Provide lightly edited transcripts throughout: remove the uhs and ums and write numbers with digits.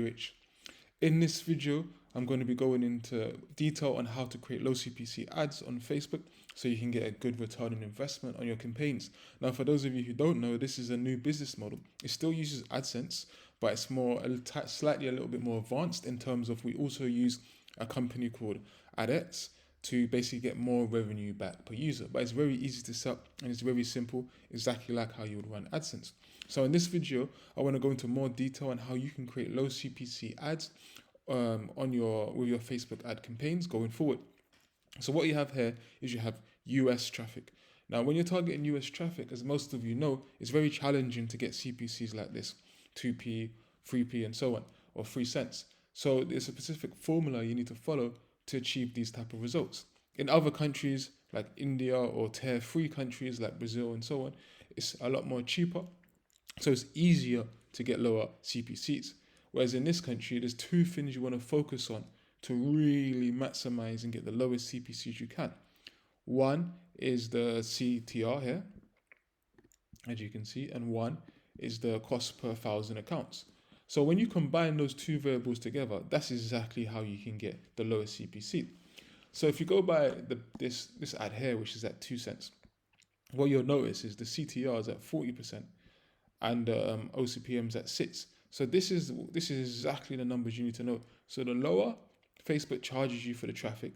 rich. In this video, I'm going to be going into detail on how to create low CPC ads on Facebook so you can get a good return on investment on your campaigns. Now, for those of you who don't know, this is a new business model. It still uses AdSense, but it's slightly a little bit more advanced in terms of we also use a company called AdX to basically get more revenue back per user. But it's very easy to set up and it's very simple, exactly like how you would run AdSense. So in this video, I want to go into more detail on how you can create low CPC ads with your Facebook ad campaigns going forward. So what you have here is you have US traffic. Now, when you're targeting US traffic, as most of you know, it's very challenging to get CPCs like this, 2p, 3p, and so on, or 3 cents. So there's a specific formula you need to follow to achieve these type of results. In other countries like India or tier 3 countries like Brazil and so on, it's a lot more cheaper. So it's easier to get lower CPCs. Whereas in this country, there's two things you want to focus on to really maximize and get the lowest CPCs you can. One is the CTR here, as you can see, and one is the cost per 1,000 accounts. So when you combine those two variables together, that's exactly how you can get the lowest CPC. So if you go by this ad here, which is at 2 cents, what you'll notice is the CTR is at 40% and OCPM is at 6. So this is exactly the numbers you need to know. So the lower Facebook charges you for the traffic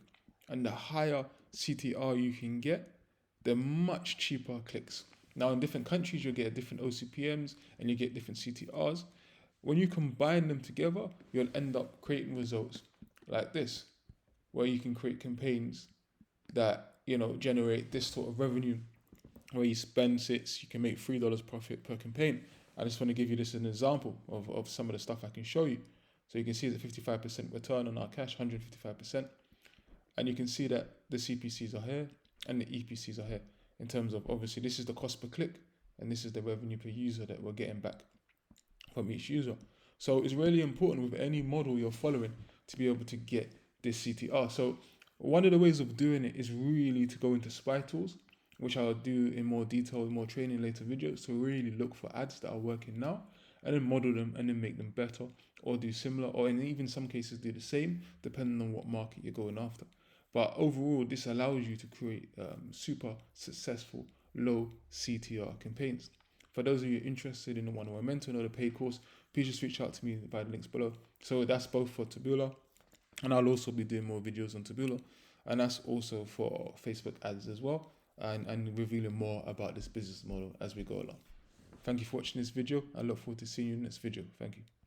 and the higher CTR you can get, the much cheaper clicks. Now in different countries, you'll get different OCPMs and you get different CTRs. When you combine them together, you'll end up creating results like this, where you can create campaigns that, generate this sort of revenue, where you spend $6, you can make $3 profit per campaign. I just want to give you this as an example of some of the stuff I can show you. So you can see the 55% return on our cash, 155%. And you can see that the CPCs are here and the EPCs are here in terms of, obviously, this is the cost per click and this is the revenue per user that we're getting back from each user. So it's really important with any model you're following to be able to get this CTR. So one of the ways of doing it is really to go into spy tools, which I'll do in more detail, in more training later videos, to really look for ads that are working now and then model them and then make them better or do similar, or in even some cases do the same, depending on what market you're going after. But overall, this allows you to create super successful low CTR campaigns. For those of you interested in the one-on-one mentor or the paid course, please just reach out to me by the links below. So that's both for Taboola, and I'll also be doing more videos on Taboola, and that's also for Facebook ads as well, and revealing more about this business model as we go along. Thank you for watching this video. I look forward to seeing you in the next video. Thank you.